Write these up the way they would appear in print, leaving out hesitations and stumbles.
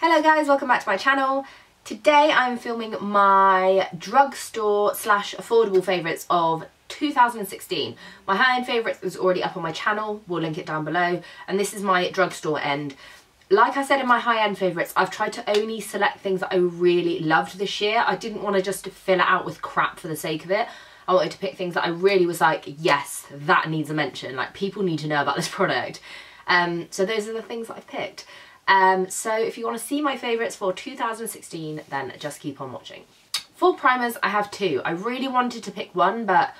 Hello guys, welcome back to my channel. Today I'm filming my drugstore slash affordable favourites of 2016. My high-end favourites is already up on my channel, we'll link it down below, and this is my drugstore end. Like I said in my high-end favourites, I've tried to only select things that I really loved this year. I didn't want to just fill it out with crap for the sake of it. I wanted to pick things that I really was like, yes, that needs a mention, like people need to know about this product. So those are the things that I've picked. So if you want to see my favourites for 2016, then just keep on watching. For primers, I have two. I really wanted to pick one, but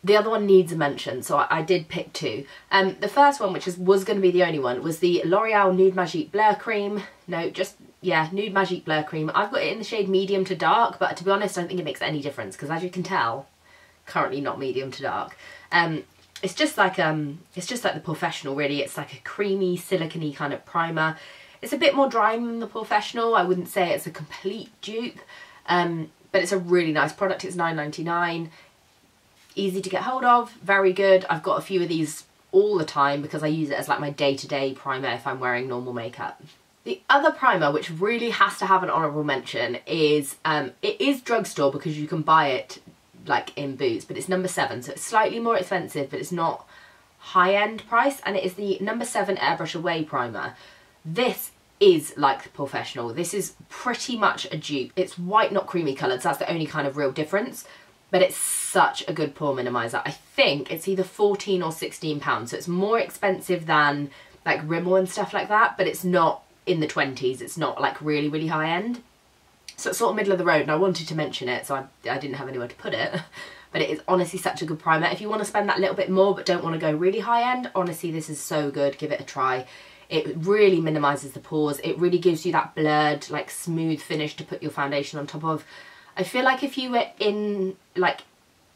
the other one needs a mention, so I did pick two. The first one, which was going to be the only one, was the L'Oreal Nude Magique Blur Cream. No, just, yeah, Nude Magique Blur Cream. I've got it in the shade medium to dark, but to be honest, I don't think it makes any difference, because as you can tell, currently not medium to dark. It's just like the Professional, really. It's like a creamy, silicone kind of primer. It's a bit more dry than the Professional. I wouldn't say it's a complete dupe, but it's a really nice product. It's $9.99. Easy to get hold of, very good. I've got a few of these all the time because I use it as like my day-to-day primer if I'm wearing normal makeup. The other primer, which really has to have an honourable mention, is it is drugstore because you can buy it like in Boots, but it's number 7, so it's slightly more expensive, but it's not high-end price, and it is the number 7 Airbrush Away primer. This is like the Professional. This is pretty much a dupe. It's white, not creamy coloured, so that's the only kind of real difference, but it's such a good pore minimiser. I think it's either 14 or 16 pounds, so it's more expensive than like Rimmel and stuff like that, but it's not in the 20s. It's not like really, really high-end. So it's sort of middle of the road, and I wanted to mention it, so I didn't have anywhere to put it. But it is honestly such a good primer. If you want to spend that little bit more but don't want to go really high-end, honestly, this is so good. Give it a try. It really minimises the pores. It really gives you that blurred, like smooth finish to put your foundation on top of. I feel like if you were in like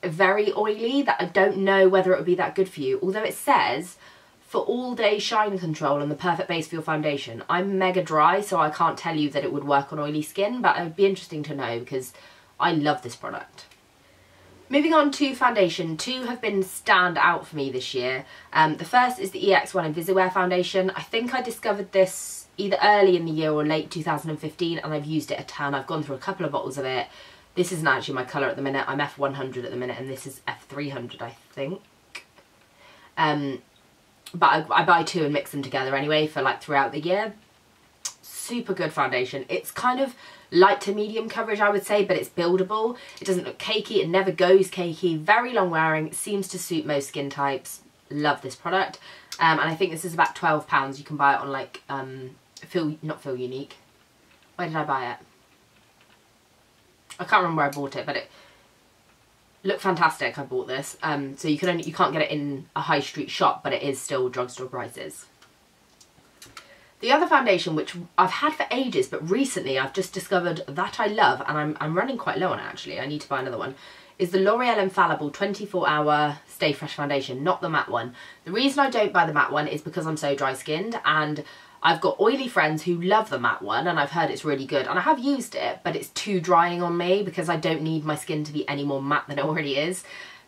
very oily, that I don't know whether it would be that good for you. Although it says for all day shine control and the perfect base for your foundation. I'm mega dry, so I can't tell you that it would work on oily skin, but it would be interesting to know because I love this product. Moving on to foundation, two have been stand out for me this year. The first is the EX1 Invisiwear foundation. I think I discovered this either early in the year or late 2015, and I've used it a ton. I've gone through a couple of bottles of it. This isn't actually my colour at the minute. I'm F100 at the minute, and this is F300, I think. But I buy two and mix them together anyway for like throughout the year. Super good foundation. It's kind of light to medium coverage, I would say, but it's buildable. It doesn't look cakey. It never goes cakey. Very long wearing. It seems to suit most skin types. Love this product. And I think this is about £12. You can buy it on like, not Feel Unique. Where did I buy it? I can't remember where I bought it, but it looked fantastic. I bought this. So you can't get it in a high street shop, but it is still drugstore prices. The other foundation, which I've had for ages, but recently I've just discovered that I love, and I'm running quite low on it actually, I need to buy another one, is the L'Oreal Infallible 24-hour Stay Fresh foundation, not the matte one. The reason I don't buy the matte one is because I'm so dry skinned, and I've got oily friends who love the matte one, and I've heard it's really good, and I have used it, but it's too drying on me because I don't need my skin to be any more matte than it already is.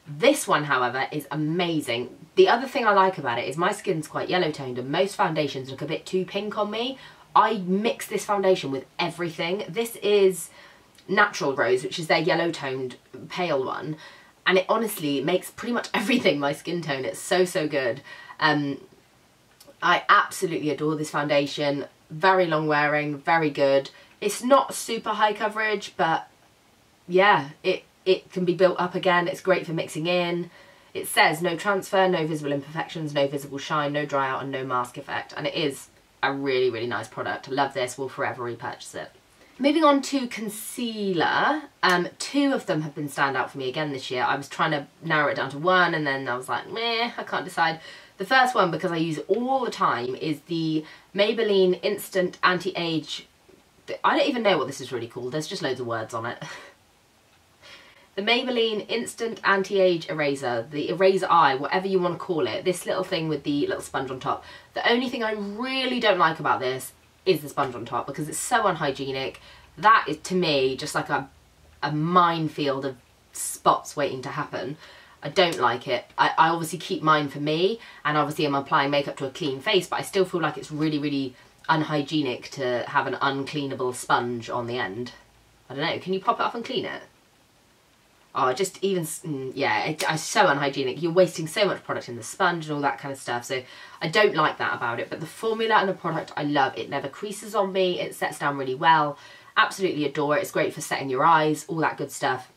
This one, however, is amazing. The other thing I like about it is my skin's quite yellow toned, and most foundations look a bit too pink on me. I mix this foundation with everything. This is Natural Rose, which is their yellow toned pale one, and it honestly makes pretty much everything my skin tone. It's so, so good. I absolutely adore this foundation. Very long wearing, very good. It's not super high coverage, but yeah, it can be built up again. It's great for mixing in. It says no transfer, no visible imperfections, no visible shine, no dry out, and no mask effect. And it is a really, really nice product. I love this. Will forever repurchase it. Moving on to concealer, two of them have been standout for me again this year. I was trying to narrow it down to one, and then I was like, meh, I can't decide. The first one, because I use it all the time, is the Maybelline Instant Anti-Age... I don't even know what this is really called. There's just loads of words on it. The Maybelline Instant Anti-Age Eraser. The Eraser Eye, whatever you want to call it. This little thing with the little sponge on top. The only thing I really don't like about this is the sponge on top, because it's so unhygienic. That is, to me, just like a minefield of spots waiting to happen. I don't like it. I obviously keep mine for me, and obviously I'm applying makeup to a clean face, but I still feel like it's really, really unhygienic to have an uncleanable sponge on the end. I don't know, can you pop it off and clean it? Oh, just even, yeah, it's so unhygienic. You're wasting so much product in the sponge and all that kind of stuff. So I don't like that about it. But the formula and the product, I love. It never creases on me. It sets down really well. Absolutely adore it. It's great for setting your eyes, all that good stuff.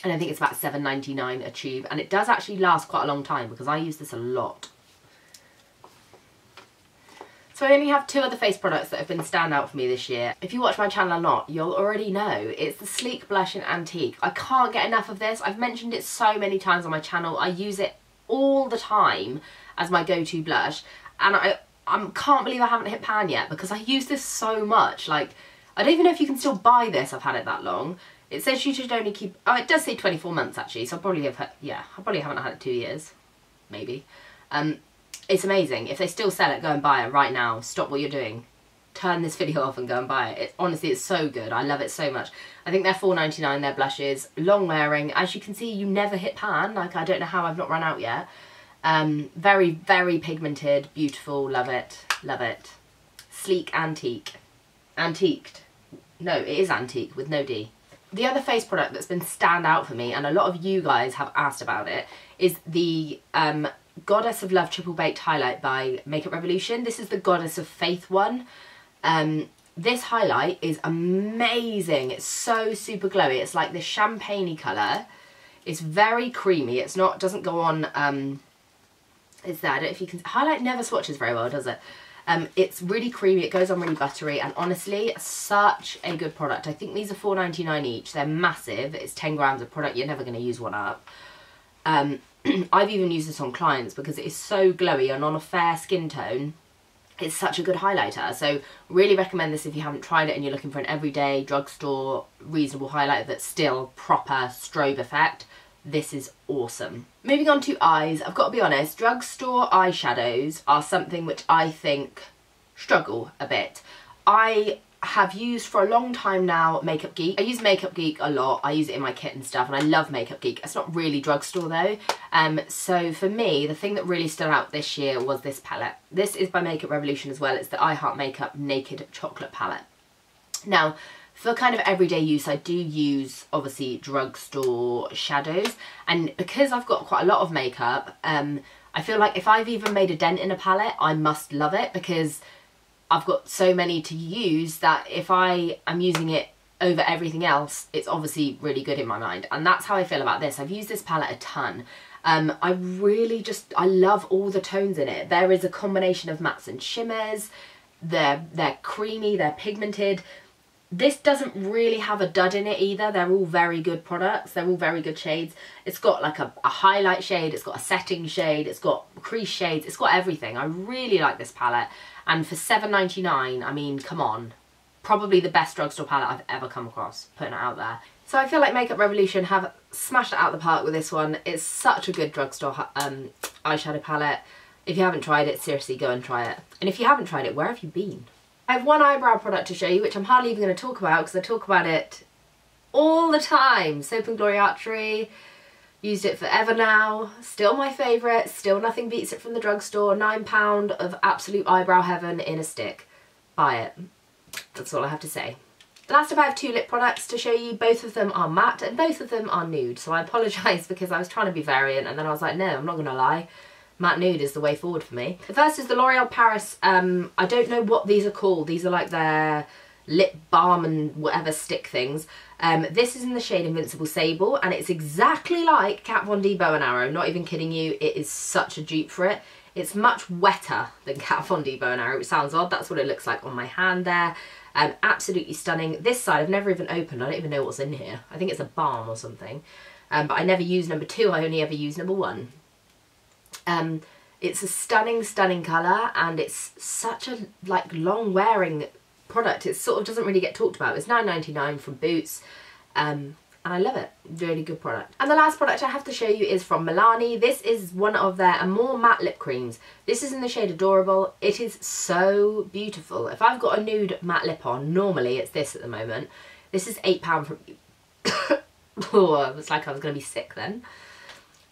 And I think it's about £7.99 a tube. And it does actually last quite a long time because I use this a lot. So I only have 2 other face products that have been standout for me this year. If you watch my channel or not, you'll already know. It's the Sleek Blush in Antique. I can't get enough of this. I've mentioned it so many times on my channel. I use it all the time as my go-to blush. And I can't believe I haven't hit pan yet because I use this so much. Like, I don't even know if you can still buy this. I've had it that long. It says you should only keep... Oh, it does say 24 months actually. So I probably have... Yeah, I probably haven't had it 2 years. Maybe. It's amazing. If they still sell it, go and buy it right now. Stop what you're doing. Turn this video off and go and buy it. Honestly, it's so good. I love it so much. I think they're £4.99, their blushes. Long wearing. As you can see, you never hit pan. Like, I don't know how I've not run out yet. Very, very pigmented. Beautiful. Love it. Love it. Sleek Antique. Antiqued. No, it is Antique with no D. The other face product that's been stand out for me, and a lot of you guys have asked about it, is the... Goddess of Love Triple Baked Highlight by Makeup Revolution. This is the Goddess of Faith one. This highlight is amazing. It's so super glowy. It's like this champagne-y colour. It's very creamy. It's not, doesn't go on, it's there. I don't know if you can, highlight never swatches very well, does it? It's really creamy. It goes on really buttery, and honestly, such a good product. I think these are £4.99 each. They're massive. It's 10 grams of product. You're never going to use one up. I've even used this on clients because it is so glowy, and on a fair skin tone it's such a good highlighter. So really recommend this if you haven't tried it and you're looking for an everyday drugstore reasonable highlighter that's still proper strobe effect. This is awesome. Moving on to eyes, I've got to be honest, drugstore eyeshadows are something which I think struggle a bit. I have used for a long time now Makeup Geek. I use Makeup Geek a lot. I use it in my kit and stuff, and I love Makeup Geek. It's not really drugstore though. So for me, the thing that really stood out this year was this palette. This is by Makeup Revolution as well. It's the I Heart Makeup Naked Chocolate palette. Now, for kind of everyday use, I do use obviously drugstore shadows, and because I've got quite a lot of makeup, I feel like if I've even made a dent in a palette, I must love it because I've got so many to use that if I am using it over everything else, it's obviously really good in my mind. And that's how I feel about this. I've used this palette a ton. I really just, I love all the tones in it. There is a combination of mattes and shimmers. They're creamy, they're pigmented. This doesn't really have a dud in it either. They're all very good products. They're all very good shades. It's got like a highlight shade. It's got a setting shade. It's got crease shades. It's got everything. I really like this palette. And for £7.99, I mean, come on. Probably the best drugstore palette I've ever come across, putting it out there. So I feel like Makeup Revolution have smashed it out of the park with this one. It's such a good drugstore eyeshadow palette. If you haven't tried it, seriously, go and try it. And if you haven't tried it, where have you been? I have one eyebrow product to show you, which I'm hardly even going to talk about because I talk about it all the time. Soap and Glory Archery. Used it forever now. Still my favourite. Still nothing beats it from the drugstore. £9 of absolute eyebrow heaven in a stick. Buy it. That's all I have to say. Last up, I have 2 lip products to show you. Both of them are matte and both of them are nude. So I apologise because I was trying to be variant and then I was like, no, I'm not going to lie. Matte nude is the way forward for me. The first is the L'Oreal Paris. I don't know what these are called. These are like their lip balm and whatever stick things. This is in the shade Invincible Sable, and it's exactly like Kat Von D Bow and Arrow. Not even kidding you, it is such a dupe for it. It's much wetter than Kat Von D Bow and Arrow, which sounds odd. That's what it looks like on my hand there. Absolutely stunning. This side I've never even opened. I don't even know what's in here. I think it's a balm or something. But I never use number 2. I only ever use number 1. It's a stunning, stunning colour, and it's such a like long wearing product. It sort of doesn't really get talked about. It's £9.99 from Boots, and I love it. Really good product. And the last product I have to show you is from Milani. This is one of their Amore matte lip creams. This is in the shade Adorable. It is so beautiful. If I've got a nude matte lip on, normally it's this at the moment. This is £8 from oh, it's like I was going to be sick then.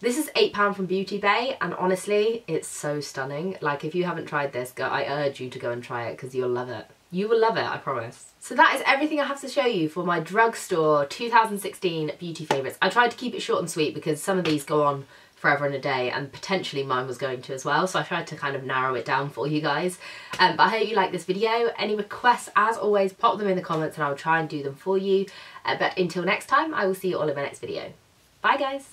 This is £8 from Beauty Bay, and honestly, it's so stunning. Like, if you haven't tried this, I urge you to go and try it because you'll love it. You will love it, I promise. So that is everything I have to show you for my Drugtore 2016 Beauty Favourites. I tried to keep it short and sweet because some of these go on forever and a day, and potentially mine was going to as well, so I tried to kind of narrow it down for you guys. But I hope you like this video. Any requests, as always, pop them in the comments and I'll try and do them for you. But until next time, I will see you all in my next video. Bye guys!